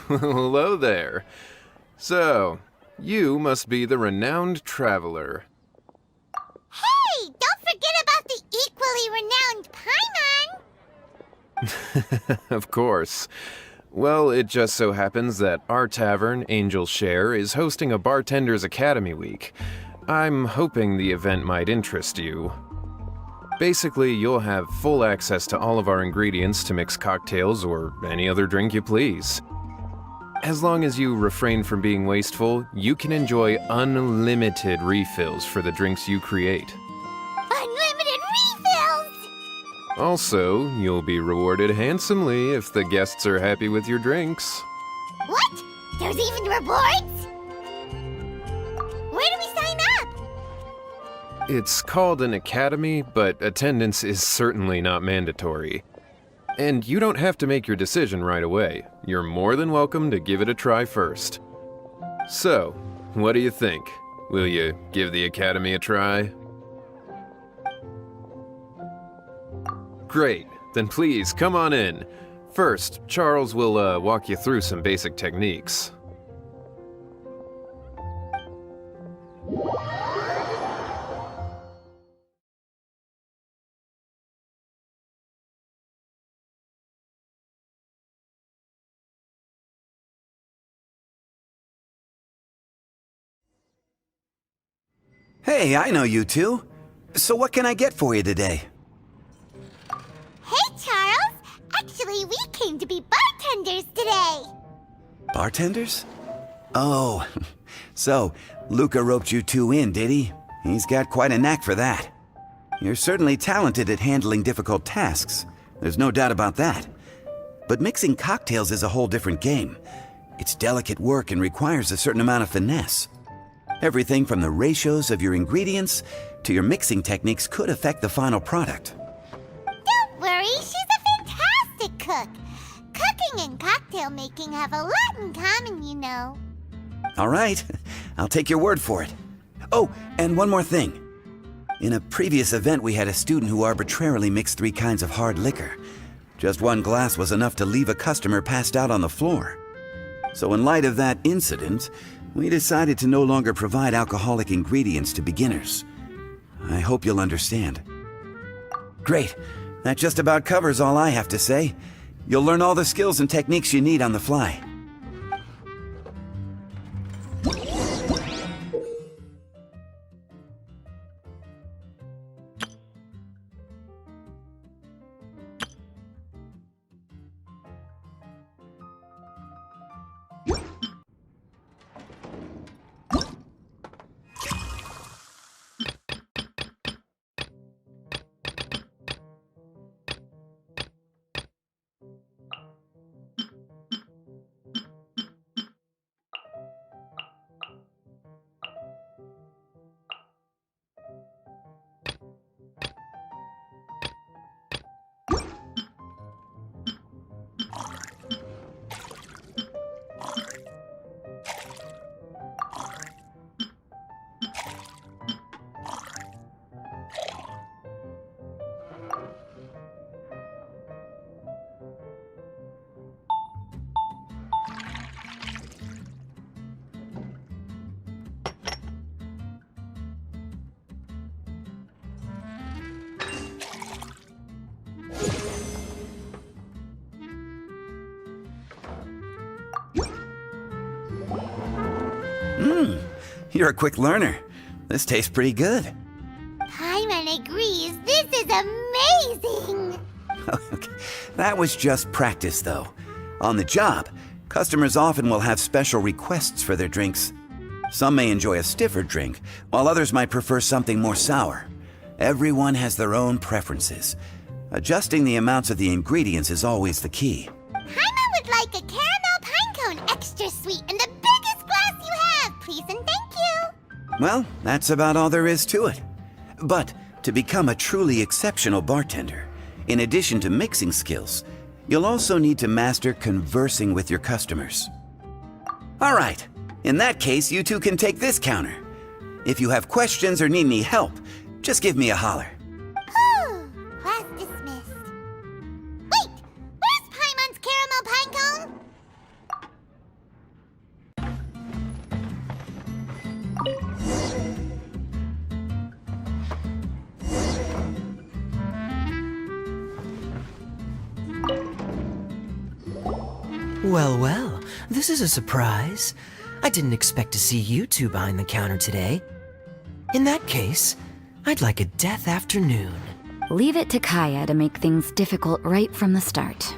Hello there. So, you must be the renowned traveler. Hey, don't forget about the equally renowned Paimon! Of course. Well, it just so happens that our tavern, Angel's Share, is hosting a Bartender's Academy Week. I'm hoping the event might interest you. Basically, you'll have full access to all of our ingredients to mix cocktails or any other drink you please. As long as you refrain from being wasteful, you can enjoy unlimited refills for the drinks you create. Unlimited refills! Also, you'll be rewarded handsomely if the guests are happy with your drinks. What? There's even rewards? Where do we sign up? It's called an academy, but attendance is certainly not mandatory. And you don't have to make your decision right away. You're more than welcome to give it a try first. So, what do you think? Will you give the academy a try? Great, then please come on in. First, Charles will walk you through some basic techniques. Hey, I know you two. So what can I get for you today? Hey, Charles! Actually, we came to be bartenders today! Bartenders? Oh, so Luca roped you two in, did he? He's got quite a knack for that. You're certainly talented at handling difficult tasks. There's no doubt about that. But mixing cocktails is a whole different game. It's delicate work and requires a certain amount of finesse. Everything from the ratios of your ingredients to your mixing techniques could affect the final product. Don't worry, she's a fantastic cook! Cooking and cocktail making have a lot in common, you know. All right, I'll take your word for it. Oh, and one more thing. In a previous event, we had a student who arbitrarily mixed 3 kinds of hard liquor. Just one glass was enough to leave a customer passed out on the floor. So in light of that incident, we decided to no longer provide alcoholic ingredients to beginners. I hope you'll understand. Great. That just about covers all I have to say. You'll learn all the skills and techniques you need on the fly. You're a quick learner. This tastes pretty good. Paimon agrees, this is amazing! Okay. That was just practice, though. On the job, customers often will have special requests for their drinks. Some may enjoy a stiffer drink, while others might prefer something more sour. Everyone has their own preferences. Adjusting the amounts of the ingredients is always the key. Paimon would like a caramel pine cone extra sweet and the biggest glass you have, please and thank you! Well, that's about all there is to it. But to become a truly exceptional bartender, in addition to mixing skills, you'll also need to master conversing with your customers. All right, in that case, you two can take this counter. If you have questions or need any help, just give me a holler. Whew, class dismissed. Wait, where's Paimon's caramel pine cone? Well, well, this is a surprise. I didn't expect to see you two behind the counter today. In that case, I'd like a death afternoon. Leave it to Kaya to make things difficult right from the start.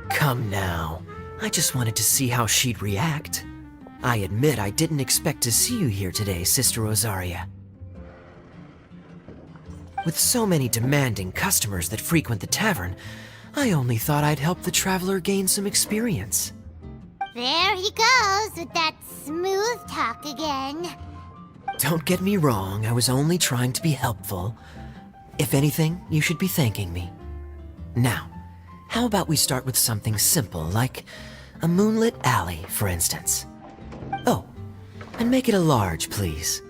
Come now. I just wanted to see how she'd react. I admit I didn't expect to see you here today, Sister Rosaria. With so many demanding customers that frequent the tavern, I only thought I'd help the traveler gain some experience. There he goes with that smooth talk again. Don't get me wrong, I was only trying to be helpful. If anything, you should be thanking me. Now, how about we start with something simple, like a moonlit alley, for instance? Oh, and make it a large, please.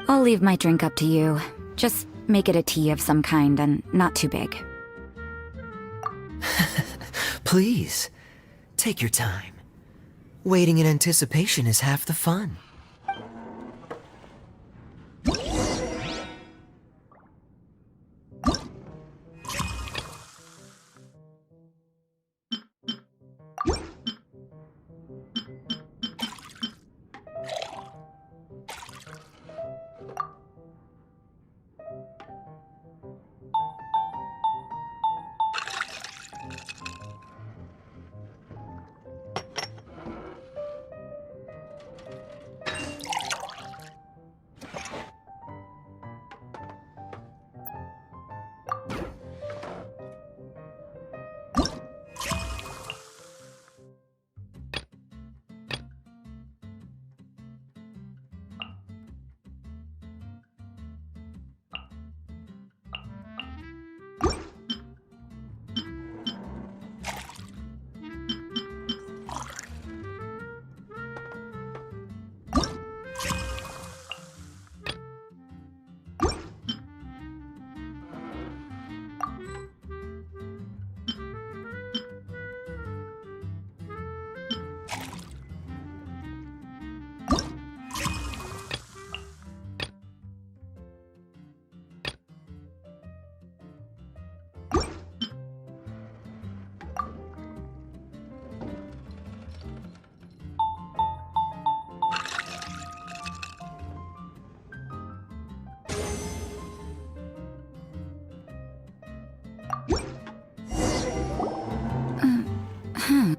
I'll leave my drink up to you. Just make it a tea of some kind and not too big. Please, take your time. Waiting in anticipation is half the fun.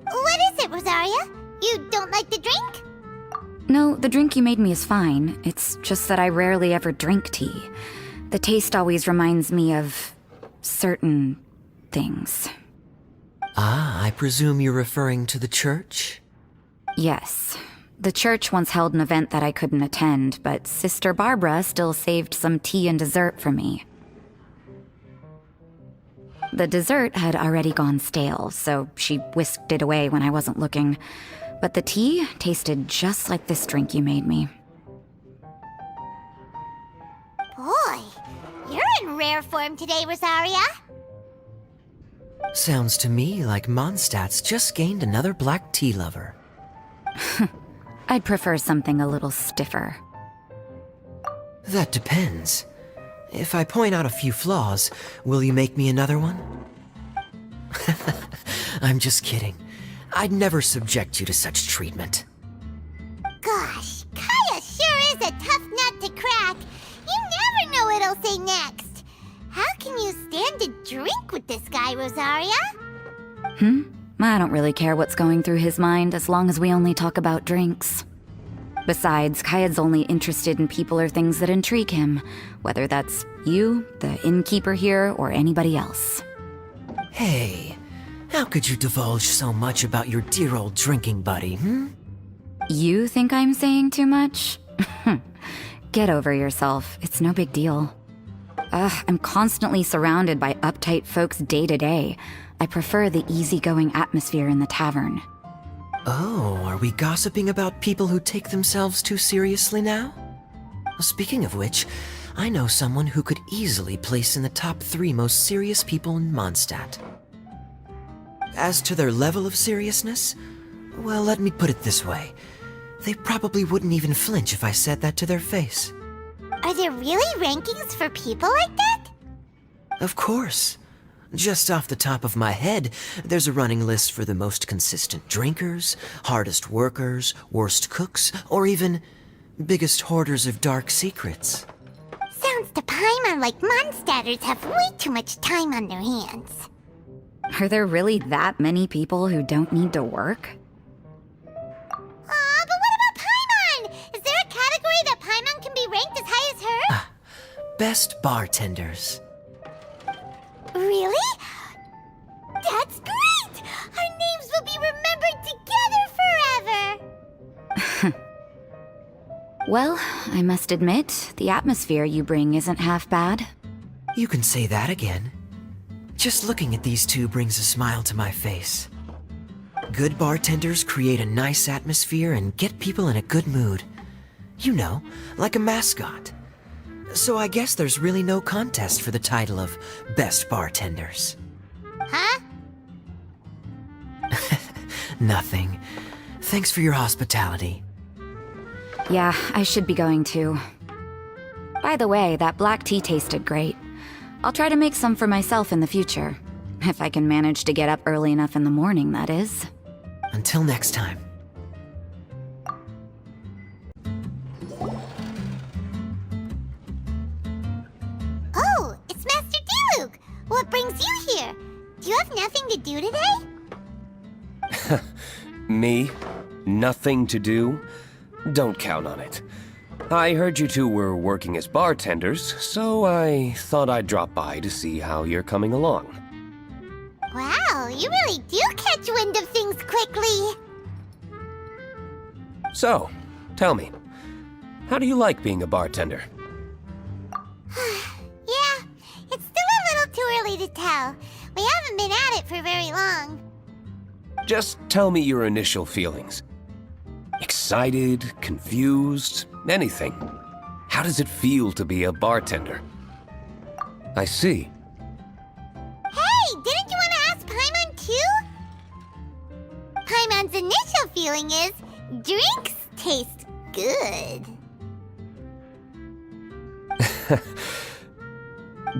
What is it, Rosaria? You don't like the drink? No, the drink you made me is fine. It's just that I rarely ever drink tea. The taste always reminds me of certain things. Ah, I presume you're referring to the church? Yes. The church once held an event that I couldn't attend, but Sister Barbara still saved some tea and dessert for me. The dessert had already gone stale, so she whisked it away when I wasn't looking. But the tea tasted just like this drink you made me. Boy, you're in rare form today, Rosaria. Sounds to me like Mondstadt's just gained another black tea lover. I'd prefer something a little stiffer. That depends. If I point out a few flaws, will you make me another one? I'm just kidding. I'd never subject you to such treatment. Gosh, Kaya sure is a tough nut to crack. You never know what he'll say next. How can you stand to drink with this guy, Rosaria? I don't really care what's going through his mind as long as we only talk about drinks. Besides, Kaya's only interested in people or things that intrigue him, whether that's you, the innkeeper here, or anybody else. Hey, how could you divulge so much about your dear old drinking buddy, You think I'm saying too much? Get over yourself. It's no big deal. I'm constantly surrounded by uptight folks day to day. I prefer the easygoing atmosphere in the tavern. Oh, are we gossiping about people who take themselves too seriously now? Speaking of which, I know someone who could easily place in the top 3 most serious people in Mondstadt. As to their level of seriousness, well, let me put it this way. They probably wouldn't even flinch if I said that to their face. Are there really rankings for people like that? Of course. Just off the top of my head, there's a running list for the most consistent drinkers, hardest workers, worst cooks, or even biggest hoarders of dark secrets. Sounds to Paimon like Mondstadters have way too much time on their hands. Are there really that many people who don't need to work? Aw, but what about Paimon? Is there a category that Paimon can be ranked as high as her? Best bartenders. Really? That's great! Our names will be remembered together forever! Well, I must admit, the atmosphere you bring isn't half bad. You can say that again. Just looking at these two brings a smile to my face. Good bartenders create a nice atmosphere and get people in a good mood. You know, like a mascot. So I guess there's really no contest for the title of Best Bartenders. Huh? Nothing. Thanks for your hospitality. Yeah, I should be going too. By the way, that black tea tasted great. I'll try to make some for myself in the future. If I can manage to get up early enough in the morning, that is. Until next time. Oh, it's Master Diluc! What brings you here? Do you have nothing to do today? Me? Nothing to do? Don't count on it. I heard you two were working as bartenders, so I thought I'd drop by to see how you're coming along. Wow, you really do catch wind of things quickly. So, tell me, how do you like being a bartender? Yeah, it's still a little too early to tell. We haven't been at it for very long. Just tell me your initial feelings. Excited, confused, anything. How does it feel to be a bartender? I see. Hey, didn't you want to ask Paimon too? Paimon's initial feeling is, drinks taste good.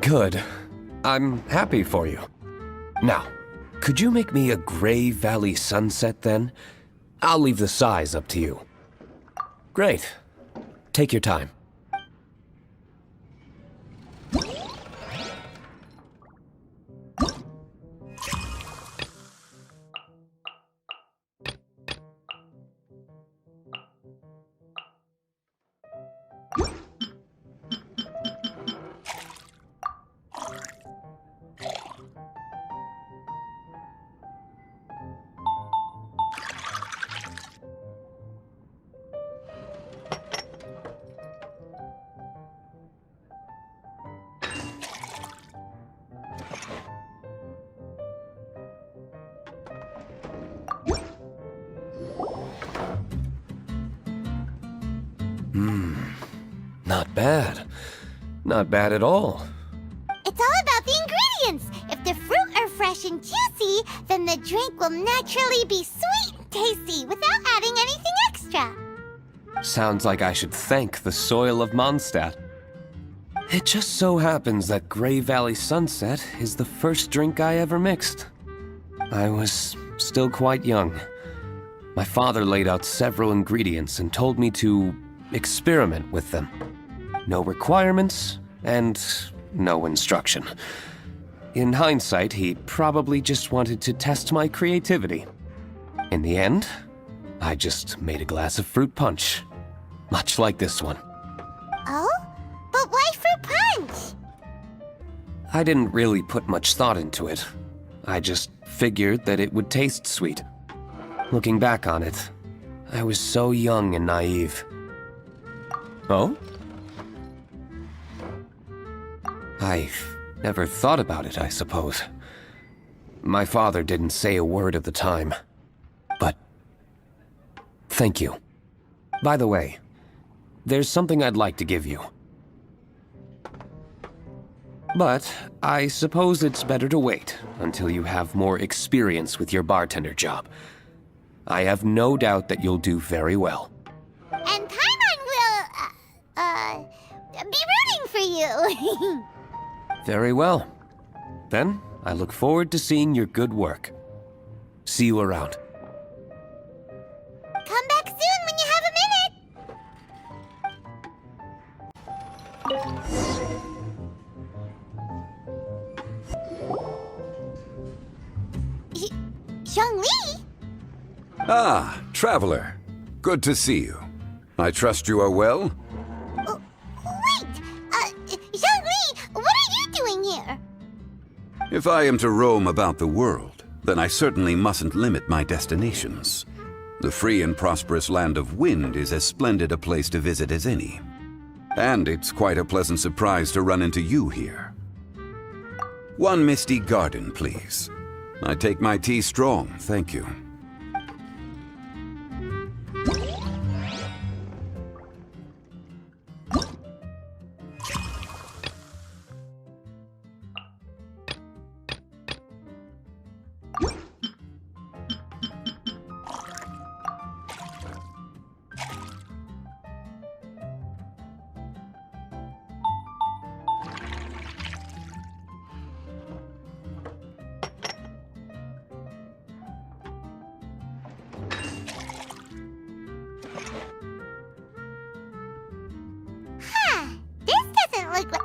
Good. I'm happy for you. Now, could you make me a Gray Valley Sunset then? I'll leave the size up to you. Great. Take your time. Not bad. Not bad at all. It's all about the ingredients. If the fruit are fresh and juicy, then the drink will naturally be sweet and tasty without adding anything extra. Sounds like I should thank the soil of Mondstadt. It just so happens that Gray Valley Sunset is the first drink I ever mixed. I was still quite young. My father laid out several ingredients and told me to experiment with them. No requirements and no instruction. In hindsight, he probably just wanted to test my creativity. In the end, I just made a glass of fruit punch. Much like this one. Oh? But why fruit punch? I didn't really put much thought into it. I just figured that it would taste sweet. Looking back on it, I was so young and naive. Oh? I've never thought about it, I suppose. My father didn't say a word at the time. But thank you. By the way, there's something I'd like to give you. But I suppose it's better to wait until you have more experience with your bartender job. I have no doubt that you'll do very well. And Paimon will, be rooting for you. Very well. Then, I look forward to seeing your good work. See you around. Come back soon when you have a minute. Zhongli? Ah, traveler. Good to see you. I trust you are well? Wait! Zhongli, what are you doing here? If I am to roam about the world, then I certainly mustn't limit my destinations. The free and prosperous land of Wind is as splendid a place to visit as any. And it's quite a pleasant surprise to run into you here. One misty garden, please. I take my tea strong, thank you. This doesn't look like...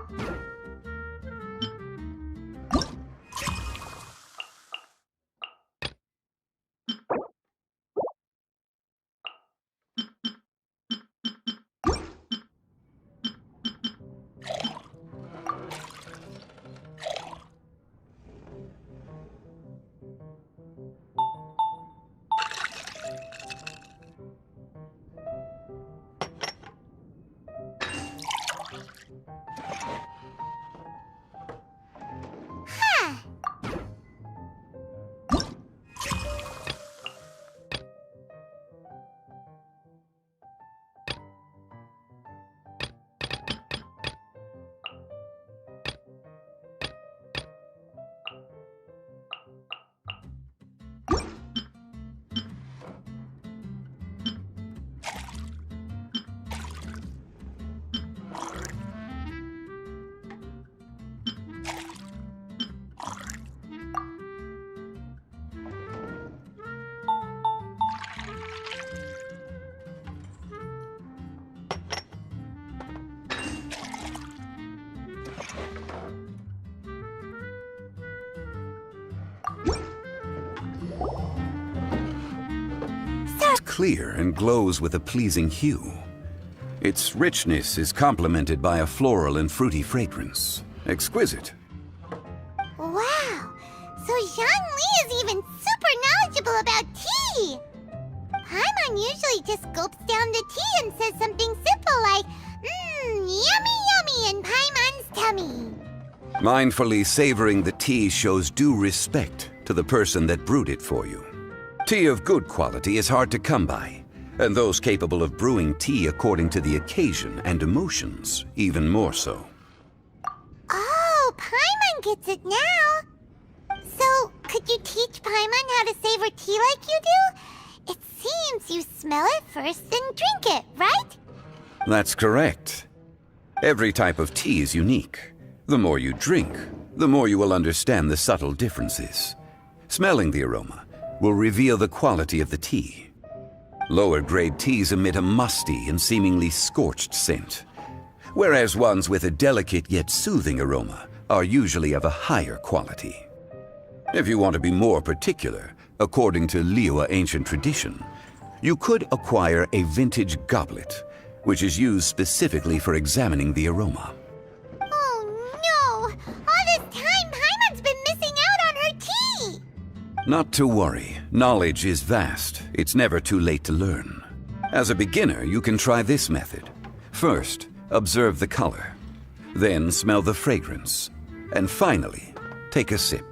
Clear and glows with a pleasing hue. Its richness is complemented by a floral and fruity fragrance. Exquisite. Wow! So Zhongli is even super knowledgeable about tea! Paimon usually just gulps down the tea and says something simple like, yummy yummy in Paimon's tummy. Mindfully savoring the tea shows due respect to the person that brewed it for you. Tea of good quality is hard to come by, and those capable of brewing tea according to the occasion and emotions, even more so. Oh, Paimon gets it now! So, could you teach Paimon how to savor tea like you do? It seems you smell it first, then drink it, right? That's correct. Every type of tea is unique. The more you drink, the more you will understand the subtle differences. Smelling the aroma will reveal the quality of the tea. Lower grade teas emit a musty and seemingly scorched scent, whereas ones with a delicate yet soothing aroma are usually of a higher quality. If you want to be more particular, according to Liyue ancient tradition, you could acquire a vintage goblet, which is used specifically for examining the aroma. Oh no! All this time, Paimon's been missing out on her tea! Not to worry, knowledge is vast. It's never too late to learn. As a beginner, you can try this method. First, observe the color. Then smell the fragrance. And finally, take a sip.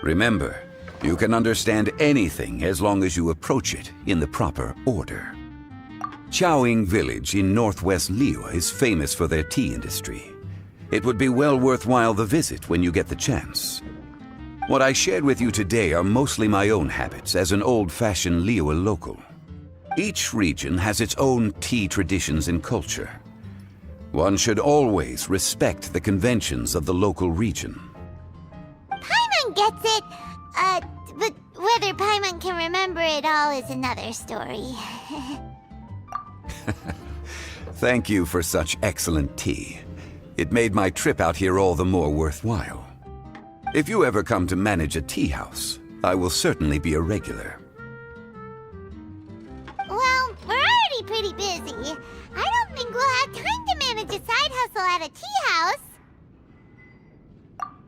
Remember, you can understand anything as long as you approach it in the proper order. Chaoying Village in northwest Liyue is famous for their tea industry. It would be well worthwhile the visit when you get the chance. What I shared with you today are mostly my own habits as an old-fashioned Liyue local. Each region has its own tea traditions and culture. One should always respect the conventions of the local region. Paimon gets it. But whether Paimon can remember it all is another story. Thank you for such excellent tea. It made my trip out here all the more worthwhile. If you ever come to manage a tea house, I will certainly be a regular. Well, we're already pretty busy. I don't think we'll have time to manage a side hustle at a tea house.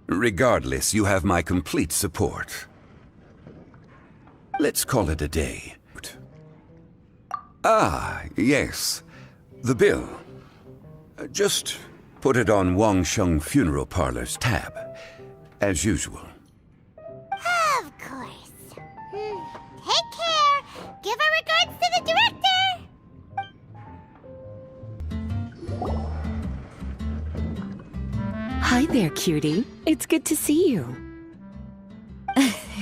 Regardless, you have my complete support. Let's call it a day. Ah, yes. The bill. Just put it on Wang Sheng Funeral Parlor's tab, as usual. Of course. Take care. Give our regards to the director. Hi there, cutie. It's good to see you.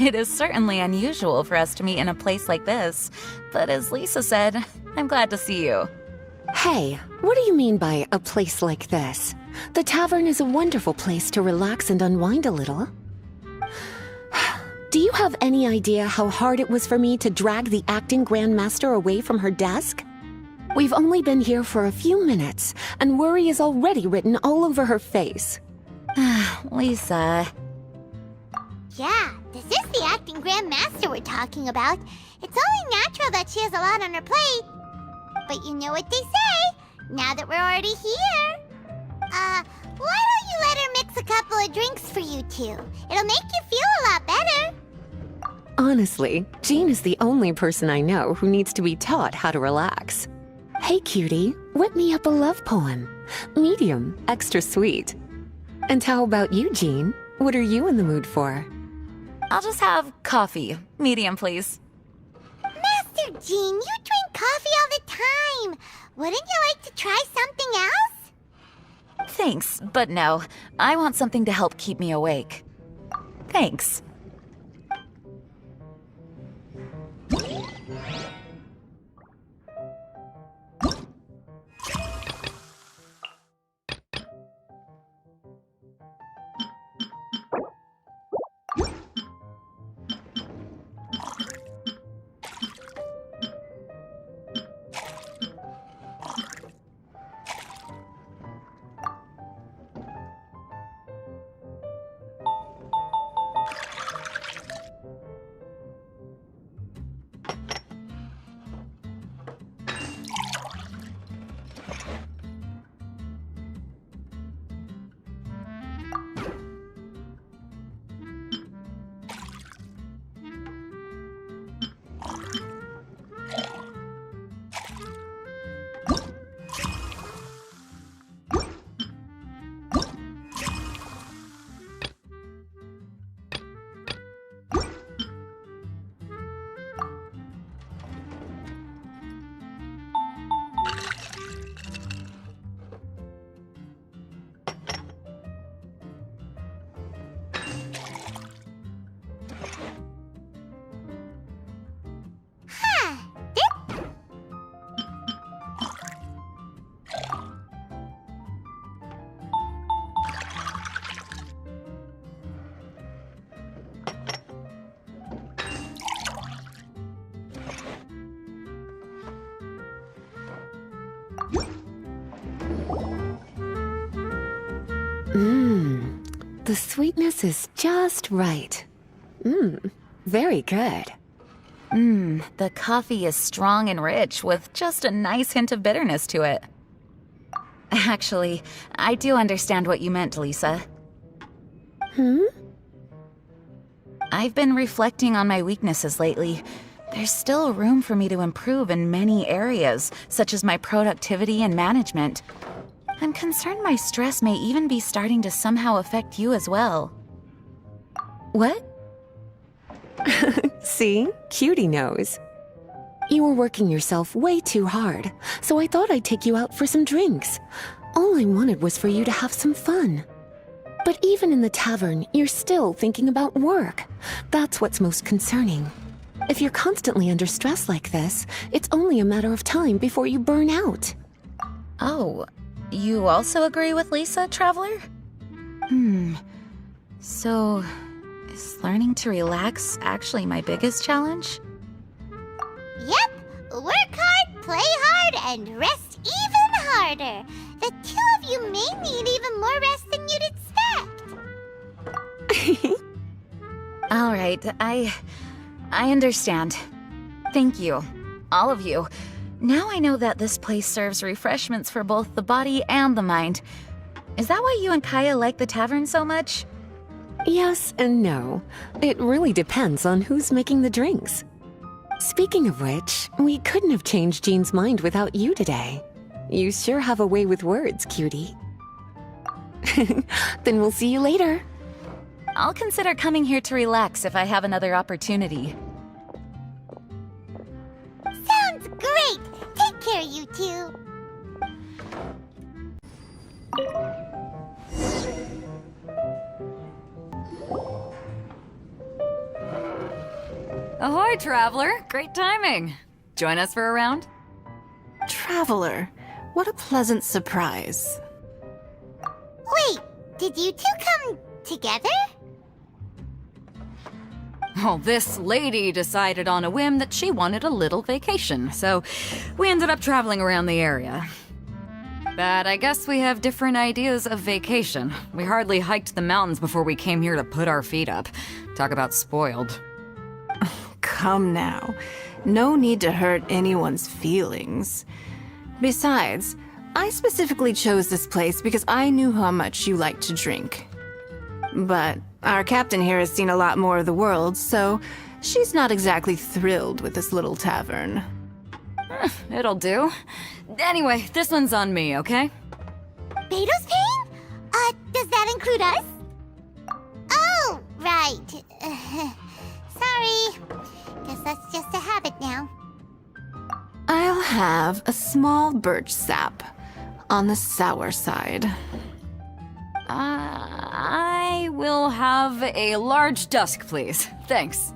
It is certainly unusual for us to meet in a place like this, but as Lisa said, I'm glad to see you. Hey, what do you mean by a place like this? The tavern is a wonderful place to relax and unwind a little. Do you have any idea how hard it was for me to drag the acting grandmaster away from her desk? We've only been here for a few minutes, and worry is already written all over her face. Lisa. Yeah, this is the acting grandmaster we're talking about. It's only natural that she has a lot on her plate. But you know what they say, now that we're already here. Why don't you let her mix a couple of drinks for you two? It'll make you feel a lot better. Honestly, Jean is the only person I know who needs to be taught how to relax. Hey, cutie, whip me up a love poem. Medium, extra sweet. And how about you, Jean? What are you in the mood for? I'll just have coffee. Medium, please. Master Jean, you drink coffee all the time. Wouldn't you like to try something else? Thanks, but no. I want something to help keep me awake. Thanks. The sweetness is just right. Very good. The coffee is strong and rich with just a nice hint of bitterness to it. Actually, I do understand what you meant, Lisa. I've been reflecting on my weaknesses lately. There's still room for me to improve in many areas, such as my productivity and management. I'm concerned my stress may even be starting to somehow affect you as well. What? See? Cutie knows. You were working yourself way too hard, so I thought I'd take you out for some drinks. All I wanted was for you to have some fun. But even in the tavern, you're still thinking about work. That's what's most concerning. If you're constantly under stress like this, it's only a matter of time before you burn out. Oh, you also agree with Lisa, Traveler? So, Is learning to relax actually my biggest challenge? Yep, work hard, play hard, and rest even harder. The two of you may need even more rest than you'd expect. All right, I understand. Thank you, all of you. Now I know that this place serves refreshments for both the body and the mind. Is that why you and Kaya like the tavern so much? Yes and no. It really depends on who's making the drinks. Speaking of which, we couldn't have changed Jean's mind without you today. You sure have a way with words, cutie. Then we'll see you later. I'll consider coming here to relax if I have another opportunity. Sounds great! Take care, you two. Ahoy, traveler! Great timing. Join us for a round? Traveler, what a pleasant surprise. Wait, did you two come together? Well, this lady decided on a whim that she wanted a little vacation, so we ended up traveling around the area. But I guess we have different ideas of vacation. We hardly hiked the mountains before we came here to put our feet up. Talk about spoiled. Come now. No need to hurt anyone's feelings. Besides, I specifically chose this place because I knew how much you like to drink. But our captain here has seen a lot more of the world, so she's not exactly thrilled with this little tavern. It'll do. Anyway, this one's on me, okay? Beto's paying? Does that include us? Oh, right. Sorry. Guess that's just a habit now. I'll have a small birch sap on the sour side. I will have a large dusk, please. Thanks.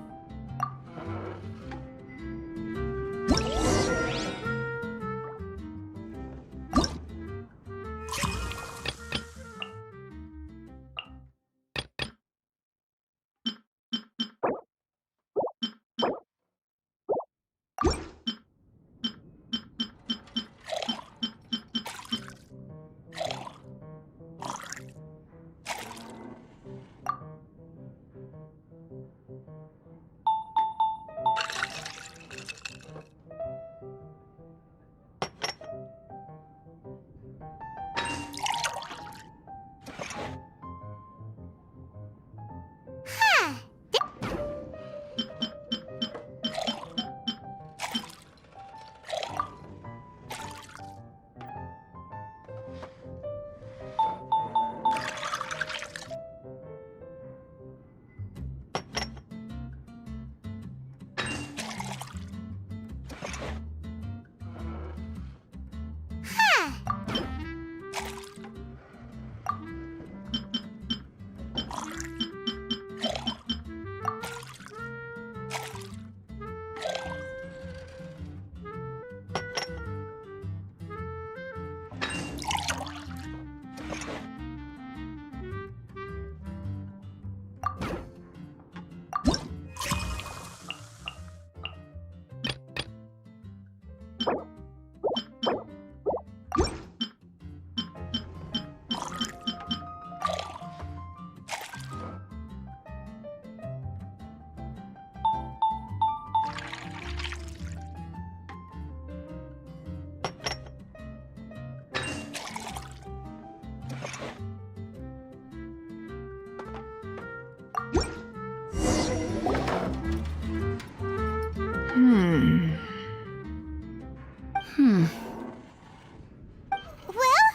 Well,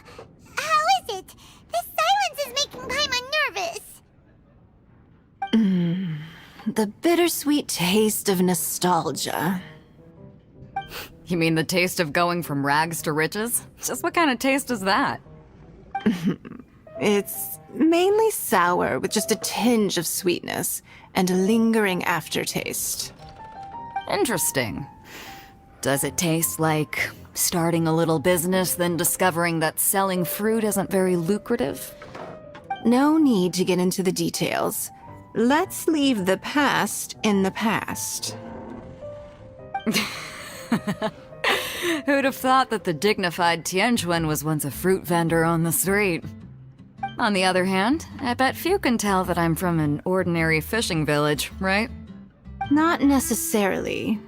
how is it? This silence is making Paimon nervous. The bittersweet taste of nostalgia. You mean the taste of going from rags to riches? Just what kind of taste is that? It's mainly sour with just a tinge of sweetness and a lingering aftertaste. Interesting. Does it taste like starting a little business, then discovering that selling fruit isn't very lucrative? No need to get into the details. let's leave the past in the past. Who'd have thought that the dignified Tianquan was once a fruit vendor on the street? On the other hand, I bet few can tell that I'm from an ordinary fishing village, right? Not necessarily.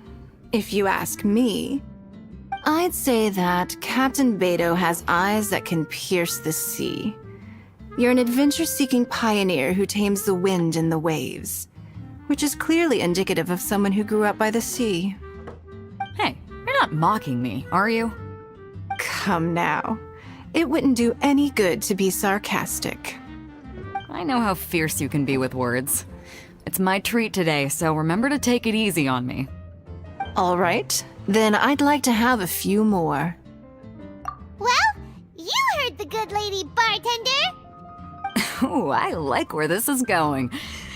If you ask me, I'd say that Captain Beto has eyes that can pierce the sea. You're an adventure-seeking pioneer who tames the wind and the waves, which is clearly indicative of someone who grew up by the sea. Hey, you're not mocking me, are you? Come now. It wouldn't do any good to be sarcastic. I know how fierce you can be with words. It's my treat today, so remember to take it easy on me. All right, then I'd like to have a few more. Well, you heard the good lady bartender. Ooh, I like where this is going.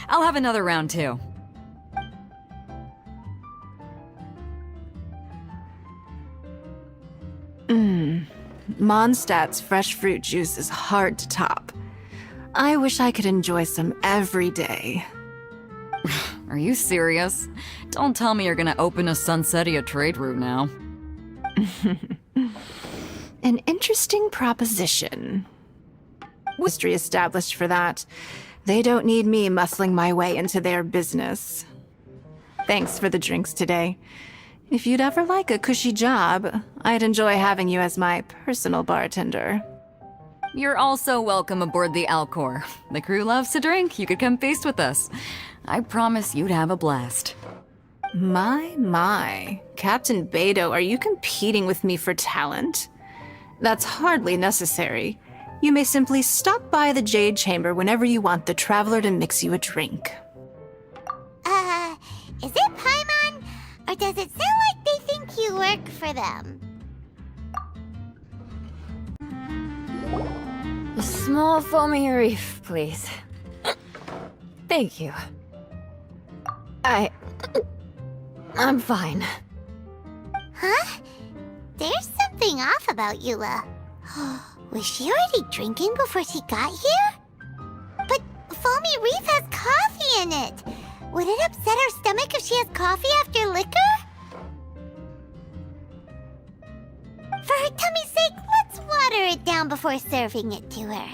I'll have another round too. Mondstadt's fresh fruit juice is hard to top. I wish I could enjoy some every day. Are you serious? Don't tell me you're gonna open a Sunsetia trade route now. An interesting proposition. History established for that. They don't need me muscling my way into their business. Thanks for the drinks today. If you'd ever like a cushy job, I'd enjoy having you as my personal bartender. You're also welcome aboard the Alcor. The crew loves to drink. You could come feast with us. I promise you'd have a blast. My. Captain Beto, are you competing with me for talent? That's hardly necessary. You may simply stop by the Jade Chamber whenever you want the Traveler to mix you a drink. Is it Paimon? Or does it sound like they think you work for them? A small foamy reef, please. Thank you. I'm fine. Huh? There's something off about Eula. Was she already drinking before she got here? But Foamy Reef has coffee in it. Would it upset her stomach if she has coffee after liquor? For her tummy's sake, let's water it down before serving it to her.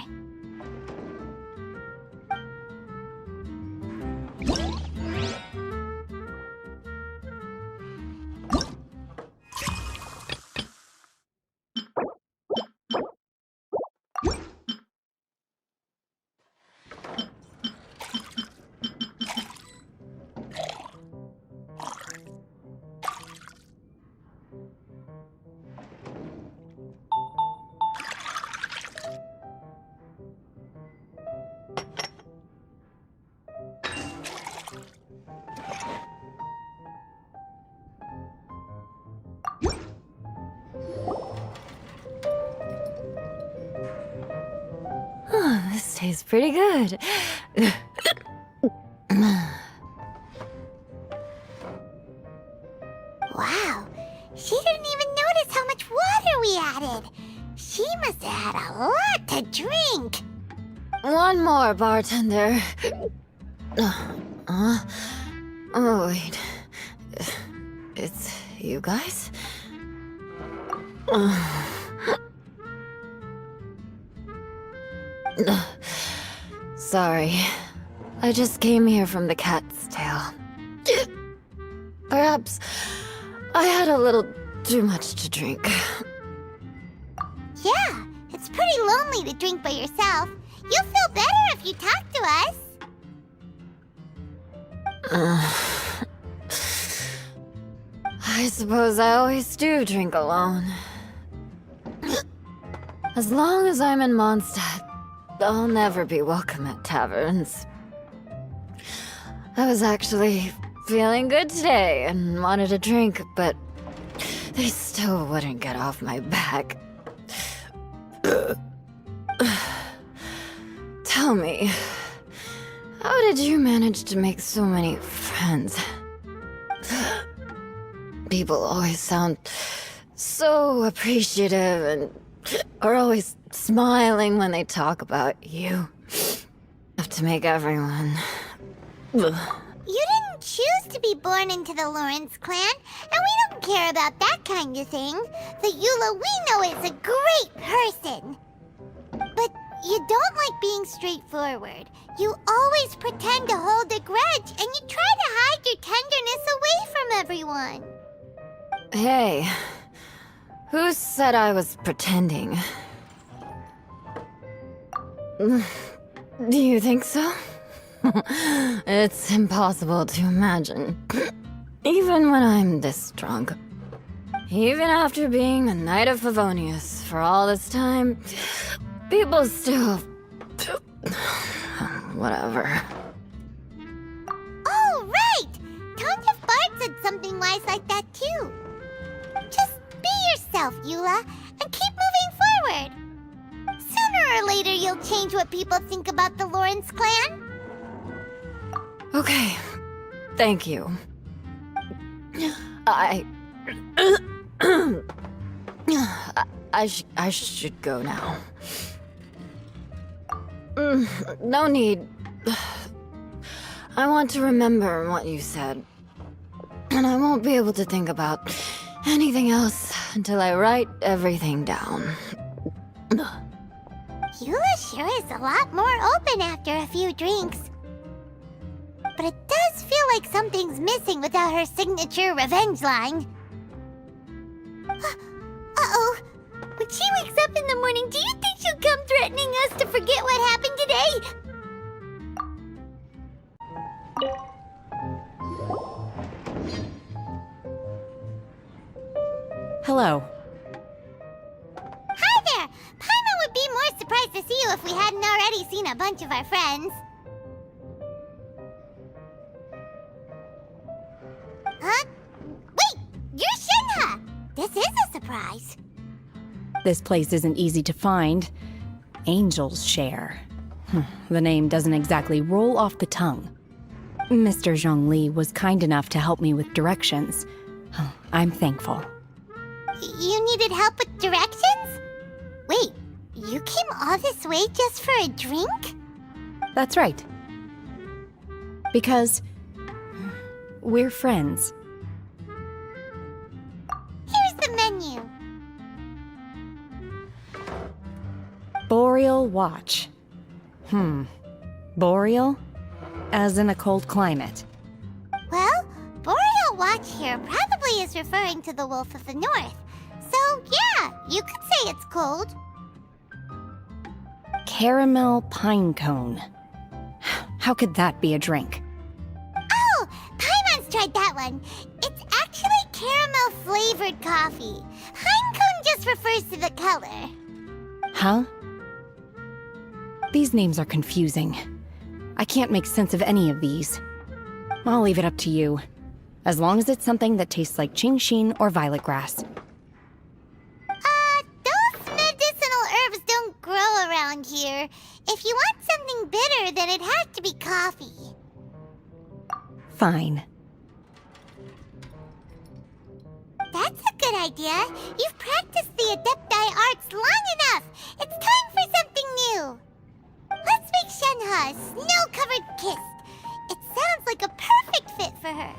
This tastes pretty good. Wow, she didn't even notice how much water we added. She must have had a lot to drink. One more, bartender. Oh, wait. It's you guys? Sorry. I just came here from the Cat's Tail. Perhaps I had a little too much to drink. Yeah, it's pretty lonely to drink by yourself. You'll feel better if you talk to us. I suppose I always do drink alone. As long as I'm in Mondstadt, I'll never be welcome at taverns. I was actually feeling good today and wanted a drink, but they still wouldn't get off my back. Tell me, how did you manage to make so many friends? People always sound so appreciative and are always smiling when they talk about you. Have to make everyone You didn't choose to be born into the Lawrence clan, and we don't care about that kind of thing. The Eula we know is a great person. But you don't like being straightforward. You always pretend to hold a grudge, and you try to hide your tenderness away from everyone. Hey, who said I was pretending? Do you think so? It's impossible to imagine. Even when I'm this drunk. Even after being a Knight of Favonius for all this time, people still... Whatever. Oh, right! Tons of Bard said something wise like that, too. Just be yourself, Eula, and keep moving forward. Sooner or later, you'll change what people think about the Lawrence clan. Okay, thank you. I should go now. No need. I want to remember what you said. And I won't be able to think about anything else until I write everything down. Eula sure is a lot more open after a few drinks. But it does feel like something's missing without her signature revenge line. Uh-oh. When she wakes up in the morning, do you think she'll come threatening us to forget what happened today? Hello. Hi there! Paimon would be more surprised to see you if we hadn't already seen a bunch of our friends. Huh? Wait! You're Shinha! This is a surprise. This place isn't easy to find. Angel's Share. The name doesn't exactly roll off the tongue. Mr. Zhongli was kind enough to help me with directions. I'm thankful. You needed help with directions? Wait, you came all this way just for a drink? That's right. Because we're friends. Here's the menu. Boreal Watch. Boreal? As in a cold climate. Well, Boreal Watch here probably is referring to the Wolf of the North. So, yeah, you could say it's cold. Caramel Pine Cone. How could that be a drink? Oh, Paimon's tried that one. It's actually caramel-flavored coffee. Pine cone just refers to the color. Huh? These names are confusing. I can't make sense of any of these. I'll leave it up to you. As long as it's something that tastes like Genshin or violet grass. Those medicinal herbs don't grow around here. If you want something bitter, then it has to be coffee. Fine. That's a good idea. You've practiced the Adepti arts long enough. It's time for something new. Let's make Shenhe a snow-covered kiss. It sounds like a perfect fit for her.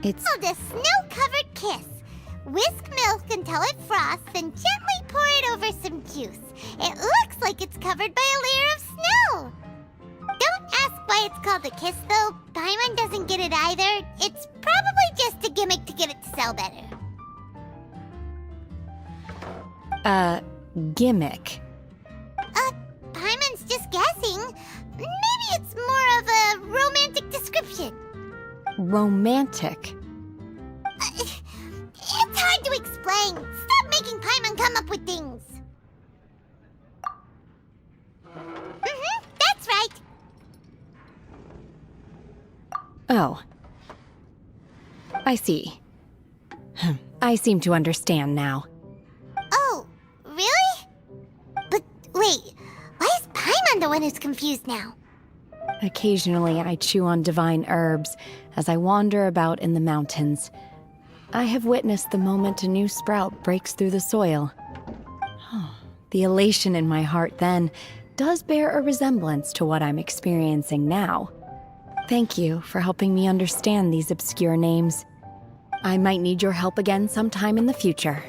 It's... Oh, the snow-covered kiss. Whisk milk until it froths, then gently pour it over some juice. It looks like it's covered by a layer of snow. Don't ask why it's called a kiss, though. Paimon doesn't get it either. It's probably just a gimmick to get it to sell better. Gimmick. Paimon's just guessing. guessing. Maybe it's more of a romantic description. Romantic? It's hard to explain. Stop making Paimon come up with things. That's right. Oh. I see. I seem to understand now. Oh, really? But wait, why is Paimon the one who's confused now? Occasionally, I chew on divine herbs as I wander about in the mountains. I have witnessed the moment a new sprout breaks through the soil. The elation in my heart then does bear a resemblance to what I'm experiencing now. Thank you for helping me understand these obscure names. I might need your help again sometime in the future.